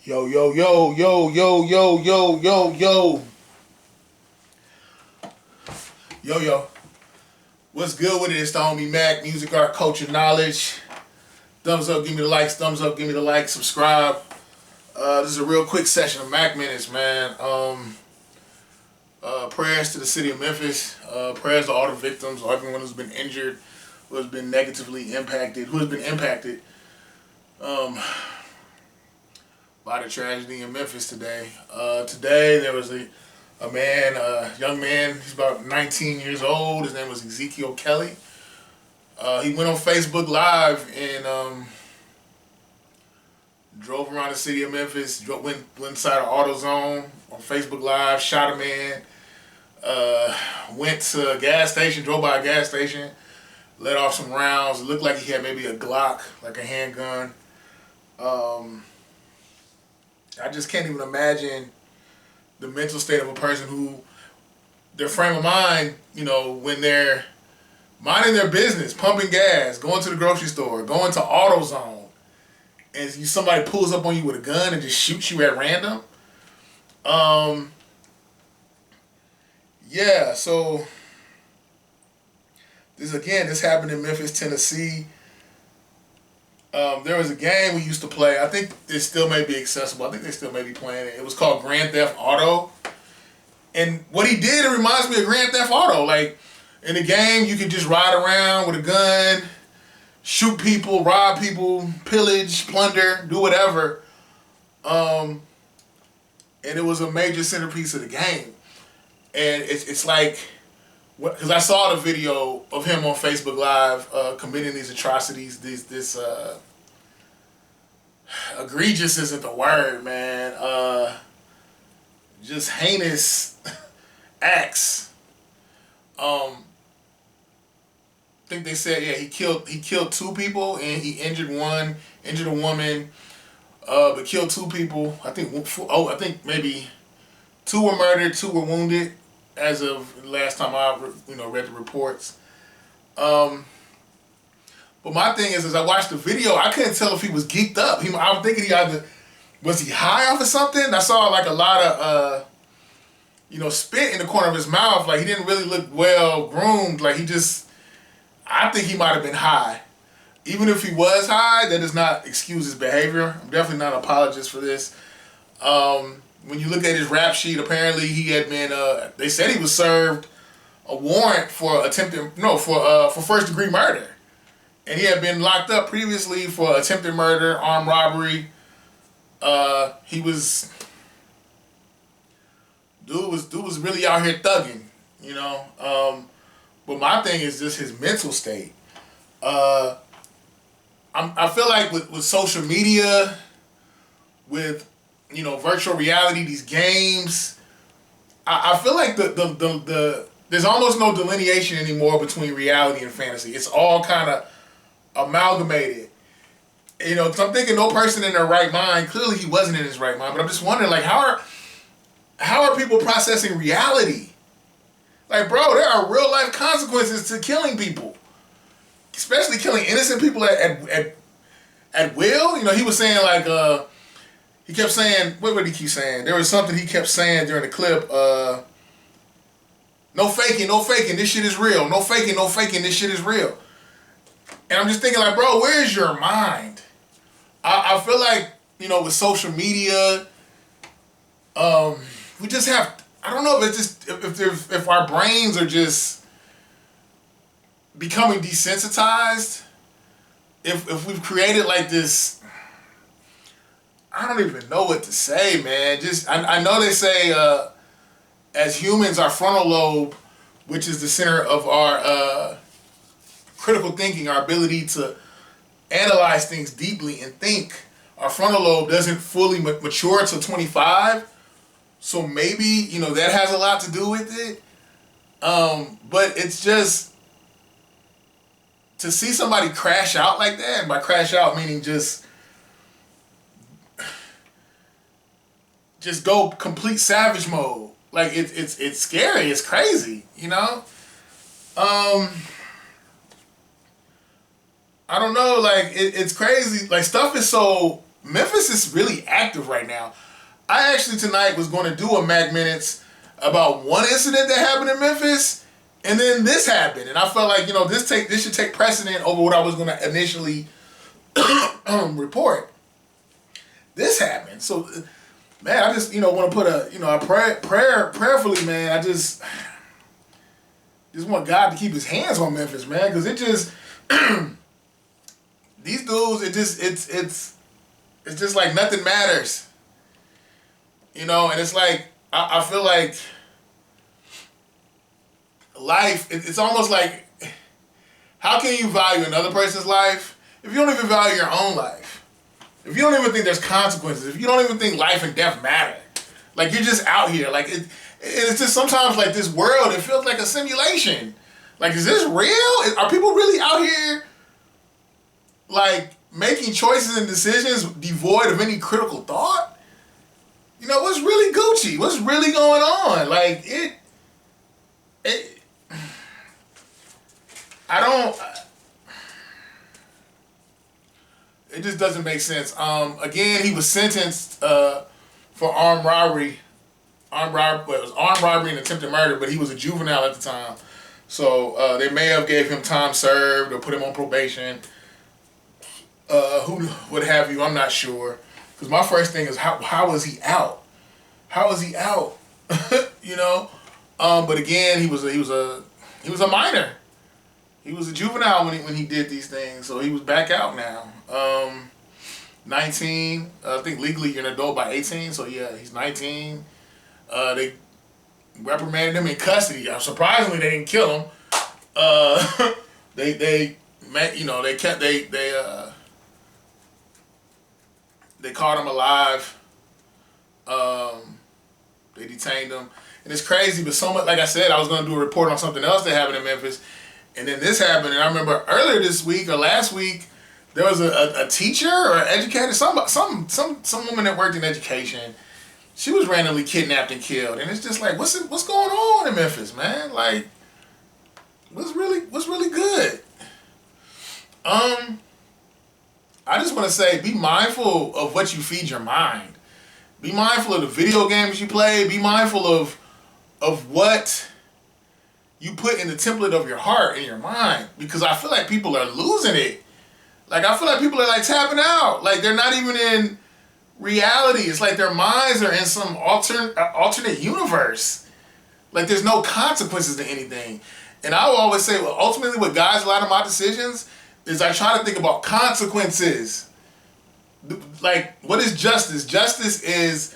Yo, yo, yo, yo, yo, yo, yo, yo, yo. Yo, yo. What's good with it? It's the homie Mac, music, art, culture, knowledge. Thumbs up, give me the likes. Thumbs up, give me the like. Subscribe. This is a real quick session of Mac Minutes, man. Prayers to the city of Memphis. Prayers to all the victims, or everyone who's been injured, who has been negatively impacted, by the tragedy in Memphis today. Today there was a young man, he's about 19 years old. His name was Ezekiel Kelly. He went on Facebook Live and drove around the city of Memphis, went inside an AutoZone on Facebook Live, shot a man, went to a gas station, drove by a gas station, let off some rounds. It looked like he had maybe a Glock, like a handgun. I just can't even imagine the mental state of a person who, their frame of mind, when they're minding their business, pumping gas, going to the grocery store, going to AutoZone, and somebody pulls up on you with a gun and just shoots you at random. So this happened in Memphis, Tennessee. There was a game we used to play. I think it still may be accessible. I think they still may be playing it. It was called Grand Theft Auto. And what he did, it reminds me of Grand Theft Auto. Like, in the game, you could just ride around with a gun, shoot people, rob people, pillage, plunder, do whatever. And it was a major centerpiece of the game. And it's like, because I saw the video of him on Facebook Live committing these atrocities, this egregious isn't the word, man. Just heinous acts. I think they said, he killed two people and he injured a woman, but killed two people. I think maybe two were murdered, two were wounded, as of last time I read the reports. But my thing is, as I watched the video, I couldn't tell if he was geeked up. I was thinking was he high off of something? I saw like a lot of spit in the corner of his mouth. Like, he didn't really look well groomed. Like, I think he might have been high. Even if he was high, that does not excuse his behavior. I'm definitely not an apologist for this. When you look at his rap sheet, apparently he had been, they said he was served a warrant for for first degree murder. And he had been locked up previously for attempted murder, armed robbery. Dude was really out here thugging, But my thing is just his mental state. I feel like with social media, with virtual reality, these games, I feel like there's almost no delineation anymore between reality and fantasy. It's all kind of amalgamated. Because I'm thinking no person in their right mind, clearly he wasn't in his right mind, but I'm just wondering, like, how are people processing reality? Like, bro, there are real life consequences to killing people, especially killing innocent people at will. He was saying, like, he kept saying, what did he keep saying? There was something he kept saying during the clip. No faking, this shit is real. No faking, this shit is real. And I'm just thinking, like, bro, where's your mind? I feel like, with social media, we just have, I don't know if it's just, if our brains are just becoming desensitized, if we've created like this, I don't even know what to say, man. I know they say, as humans, our frontal lobe, which is the center of our critical thinking, our ability to analyze things deeply and think, our frontal lobe doesn't fully mature until 25. So maybe, that has a lot to do with it. But it's just, to see somebody crash out like that, and by crash out meaning just go complete savage mode. Like, it's scary, it's crazy, I don't know, like, it's crazy. Like, stuff is so Memphis is really active right now. I actually tonight was going to do a MACK Minutes about one incident that happened in Memphis, and then this happened, and I felt like, you know, this should take precedent over what I was going to initially report. This happened, so man, I just, you know, want to put a prayerfully, man. I just want God to keep His hands on Memphis, man, because it just these dudes, it's just like nothing matters, you know, and it's like I feel like life, it's almost like, how can you value another person's life if you don't even value your own life? If you don't even think there's consequences, if you don't even think life and death matter, like you're just out here, like it's just sometimes like this world, it feels like a simulation. Like, is this real? Are people really out here like making choices and decisions devoid of any critical thought? You know, what's really Gucci? What's really going on? Like it just doesn't make sense. Again, he was sentenced for armed robbery. It was armed robbery and attempted murder, but he was a juvenile at the time. So they may have gave him time served or put him on probation. Who would have you? I'm not sure. Because my first thing is, how is he out? How is he out? You know. But again, he was a minor. He was a juvenile when he did these things, so he was back out now. 19. I think legally you're an adult by 18, so yeah, he's 19. They reprimanded him in custody. Surprisingly, they didn't kill him. They caught him alive. They detained him, and it's crazy. But so much, like I said, I was going to do a report on something else that happened in Memphis, and then this happened. And I remember earlier this week or last week, there was a teacher or an educator, some woman that worked in education. She was randomly kidnapped and killed, and it's just like, what's going on in Memphis, man? Like, what's really good? I just want to say, be mindful of what you feed your mind. Be mindful of the video games you play. Be mindful of what you put in the template of your heart and your mind, because I feel like people are losing it. Like, I feel like people are like tapping out. Like, they're not even in reality. It's like their minds are in some alternate universe. Like, there's no consequences to anything. And I will always say, well, ultimately what guides a lot of my decisions is I try to think about consequences. Like, what is justice? Justice is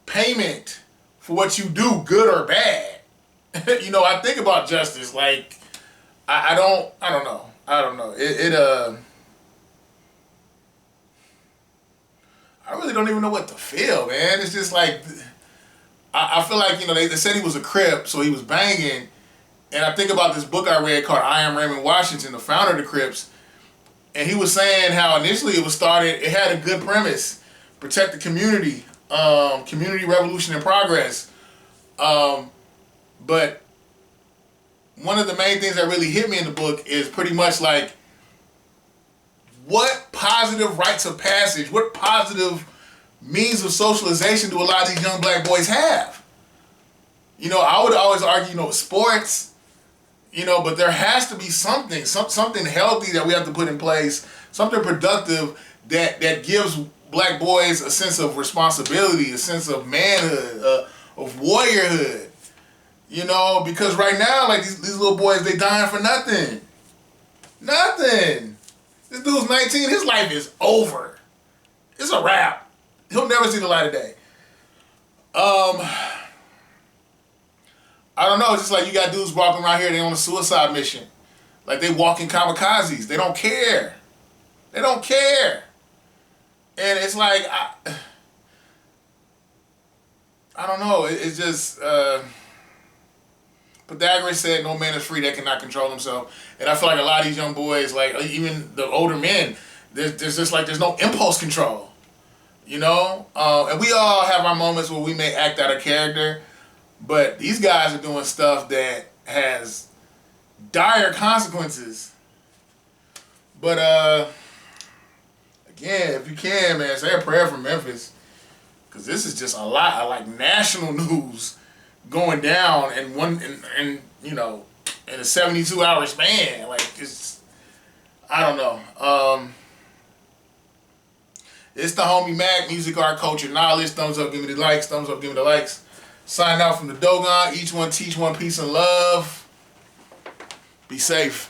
payment for what you do, good or bad. You know, I think about justice like I don't know. I really don't even know what to feel, man. It's just like, I feel like, you know, they said he was a Crip, so he was banging. And I think about this book I read called I Am Raymond Washington, the founder of the Crips. And he was saying how initially it had a good premise. Protect the community. Community revolution and progress. But one of the main things that really hit me in the book is pretty much like, what positive rites of passage, what positive means of socialization do a lot of these young black boys have? You know, I would always argue, you know, sports, you know, but there has to be something healthy that we have to put in place, something productive that gives black boys a sense of responsibility, a sense of manhood, of warriorhood. You know, because right now, like, these little boys, they dying for nothing. Nothing. This dude's 19, his life is over. It's a wrap. He'll never see the light of day. I don't know, it's just like you got dudes walking around here, they on a suicide mission. Like, they walking kamikazes. They don't care. They don't care. And it's like, I don't know, it's just, Pythagoras said, no man is free that cannot control himself. And I feel like a lot of these young boys, like even the older men, there's just like, there's no impulse control. You know? And we all have our moments where we may act out of character, but these guys are doing stuff that has dire consequences. But again, if you can, man, say a prayer for Memphis, because this is just a lot of like national news going down in and you know, in a 72-hour span. Like it's, I don't know. It's the homie Mac, music, art, culture, knowledge. Thumbs up, give me the likes. Thumbs up, give me the likes. Sign out from the Dogon. Each one teach one, peace and love. Be safe.